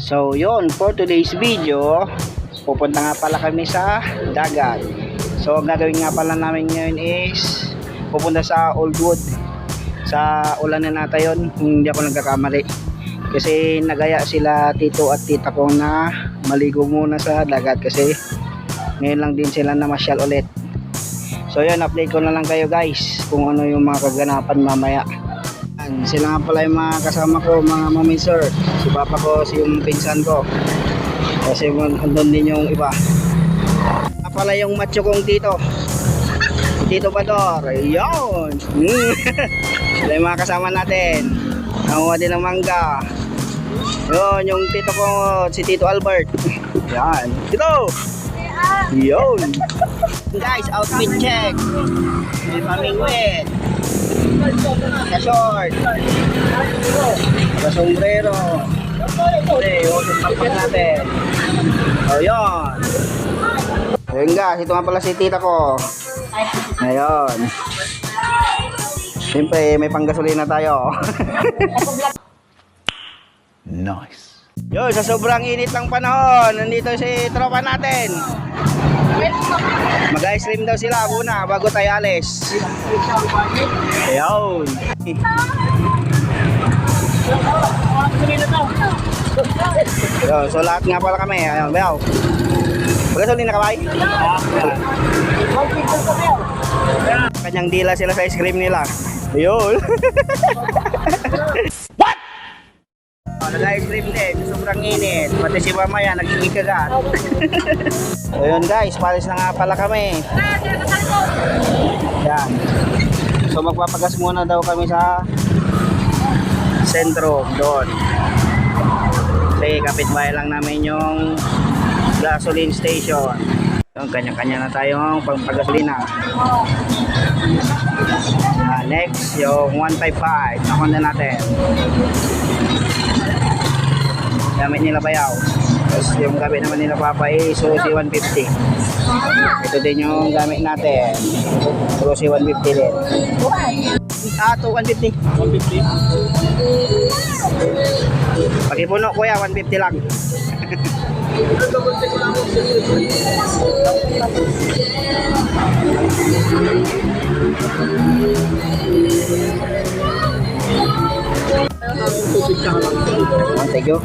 So yun, for today's video, pupunta nga pala kami sa dagat. So ang gagawin nga pala namin ngayon is pupunta sa Oldwood. Sa ulan na nata yun, hindi ako nagkakamali. Kasi nagaya sila tito at tita ko na maligo muna sa dagat kasi ngayon lang din sila namasyal ulit. So yun, update ko na lang kayo guys kung ano yung mga kaganapan mamaya. Sila nga pala yung mga kasama ko, mga mami sir. Si papa ko, si yung pinsan ko. Kasi andun din yung iba. Pala yung macho kong tito, Tito Bador. Yun. Sila yung mga kasama natin. Nanguha din ng mangga. Yun, yung tito ko, si Tito Albert. Yan. Tito! Yun. Guys, outfit check. May pamingwit. Sa short. Sa sombrero. Okay, yung pagpag natin. O yun. Ayun guys, ito nga pala si tita ko. Ayun. Siyempre, may panggasolina tayo. Nice. Yun, sa sobrang init ng panahon, nandito si tropa natin. Mag-ice cream daw sila muna bago tayo alis. Ayun. Ayun, so lahat nga pala kami. Ayun, bayaw. Magasolina ka ba? Kanyang dila sila sa ice cream nila. Ayun. What? Nag-ice cream din. Sobrang init. Pati si mama yan, nagkikikagat. Ayun guys, palis na nga pala kami. Yan. So magpapagas muna daw kami sa sentro doon. Kasi kapitbahay lang namin yung gasoline station. Yung kanya-kanya na tayong pagpagasolina. Next, yung 155 na Honda natin. Gamit nila bayaw. Tapos yung gamit naman nila papa is Suzuki 150. Ito din yung gamit natin. Suzuki 150 din. Ito 150. 150. Pakipuno kuya, 150 lang. Thank you.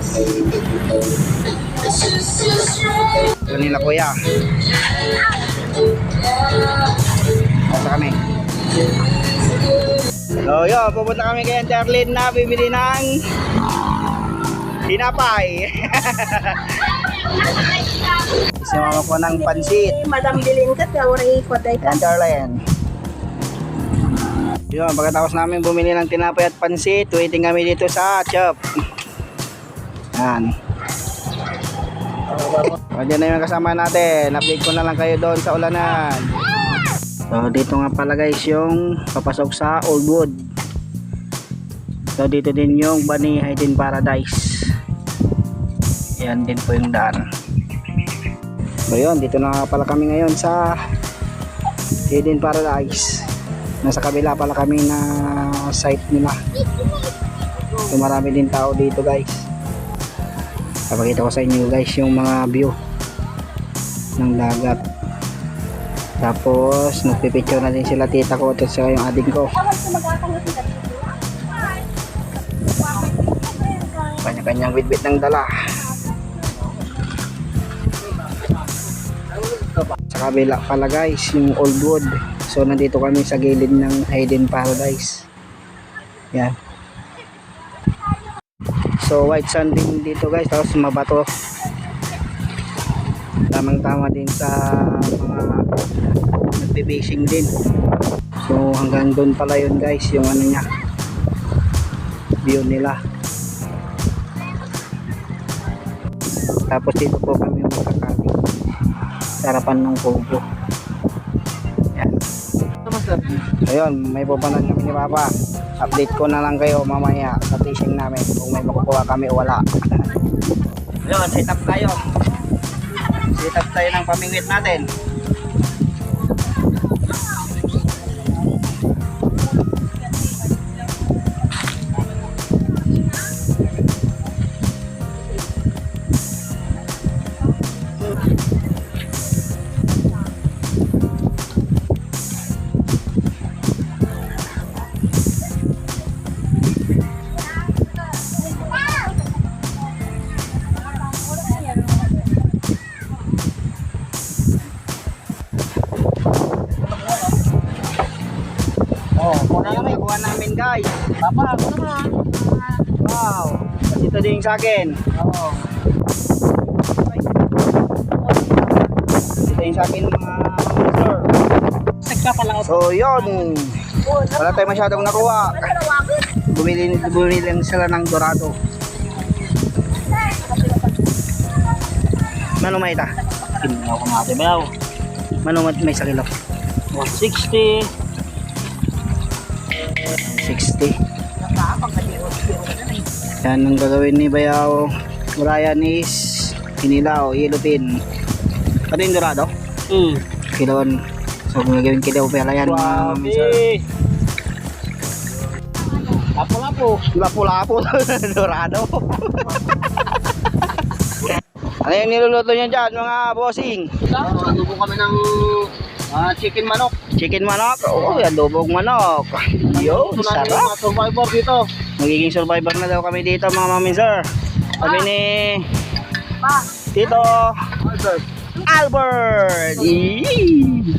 Kanila kuya. Nasa kami. So yun, pupunta kami kay Auntie Arlene na bibili ng tinapay. Kasi mama ko ng pansit. Madam Dilingkat, waray ikot ay ka. Auntie Arlene. Yun, pagkatapos namin bumili ng tinapay at pansit, waiting kami dito sa shop. Yan. O, dyan na yung kasama natin. Update ko na lang kayo doon sa ulanan. So, dito nga pala guys yung papasok sa Oldwood. So, dito din yung Bani Hidden Paradise. Yan din po yung daan. So, yun, dito na pala kami ngayon sa Hidden Paradise. Nasa kabila pala kami na site nila. So, marami din tao dito guys. Papakita ko sa inyo guys yung mga view ng dagat. Tapos nagpipicture na din sila tita ko at saka yung adik ko. Kanya-kanyang bitbit ng dala. Sa kabila pala guys yung Oldwood. So nandito kami sa gilid ng Hidden Paradise. Yan. So white sand din dito guys, tapos mabato. Tamang tama din sa mga nagbe-fishing din. So hanggang doon pala yun guys, yung ano niya, view nila. Tapos dito po kami magkakating sa harapan ng Pogo. Yan. Ayun, may pupanan kami ni Papa. Update ko na lang kayo mamaya sa fishing namin kung may makukuha kami o wala. Ayun, set up tayo. Set up tayo ng pamingwit natin. Papa, ako naman. Wow. Ito din sa akin. Oo. Ito din sa akin mga sir. Nagpapala ako. So yun. Wala tayo masyadong nakuha. Bumili lang sila ng dorado. Mano may ita? Kinaw ko natin bayaw. Mano may sa kilo? 160. 60. Yan ang gagawin ni Bayaw. Brian is kinilaw, yellow pin. Ano yung dorado? Kilon. So kung gagawin kilaw pala yan mga sir. Lapo-lapo. Lapu-lapu. Dorado. Ano yung niluluto niya dyan mga bossing? Adobo kami ng chicken manok. Chicken manok? Oo, adobong manok. Yun, Ito na sarap. yung mga survivor dito. Magiging survivor na daw kami dito mga mami sir. Kami ni Tito Albert. Yee!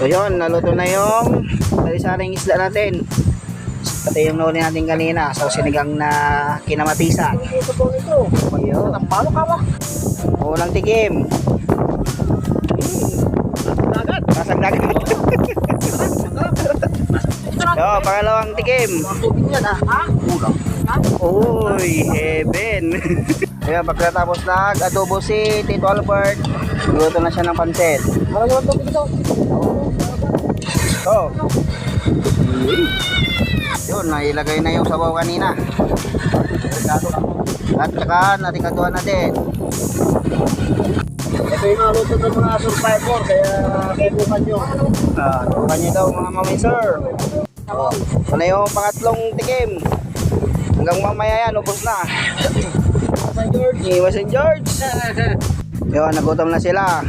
So yun, naluto na yung sari-saring isda natin. Pati yung nuli natin kanina. So sinigang na kinamatisan. Ito po ito. Ayun. Ang palo ka ba? Unang tikim. Dagat. Kasang dagat. So, pangalawang tikim. Ang tubig yan ha? Ulang. Uy, heaven. Kaya pagkatapos nag-adobo si Tito Albert, luto na siya ng pansit. Marami ang tubig ito. So, yun, nailagay na yung sabaw kanina. At saka natikaduan natin. Ito yung naluto ng mga survivor. Kaya kebukan nyo. Tukan nyo daw mga mami sir. Ito na yung pangatlong tikim. Hanggang mamaya yan, ubos na. San George. Iwas St. George. Yun, nagutom na sila.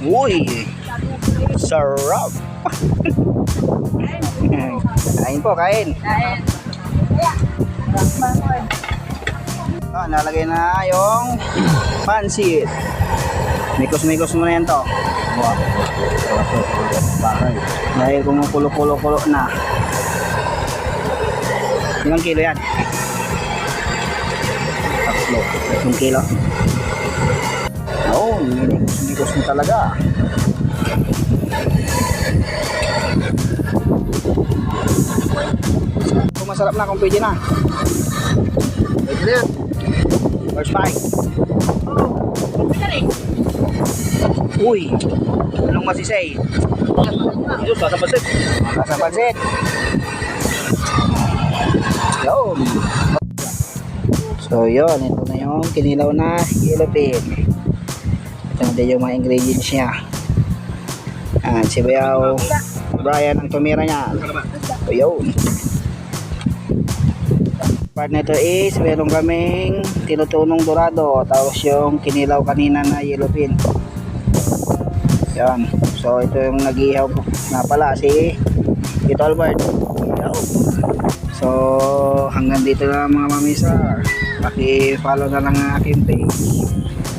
Uy, sarap. Kain po, kain. Nalagay na yung pansit. Mikos-mikos mo na yan to. Dahil kumukulo-kulo-kulo na. Ilang kilo yan? 3 kilo. Oo, mikos mo talaga. Kung masarap na, kung pwede na. Pwede na yan. First bite. Uy, anong masisay? Ito, sasapasit. Nasa pansit. Yun. So yun, ito na yung kinilaw na yellow pin. Ito na din yung mga ingredients niya. Si Bayaw Brian ang tumira niya. So yun. Part nito is meron kaming tinutunong dorado, tapos yung kinilaw kanina na yellow pin. Yan. So ito yung nag-ihaw na pala si Tito Albert. So hanggang dito na mga mamisar. Paki-follow na lang ang aking page.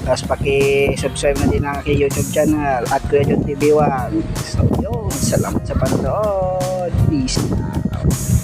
Tapos paki-subscribe na din ang aking YouTube channel at Kuya John TV1. So yun, salamat sa panonood. Peace out.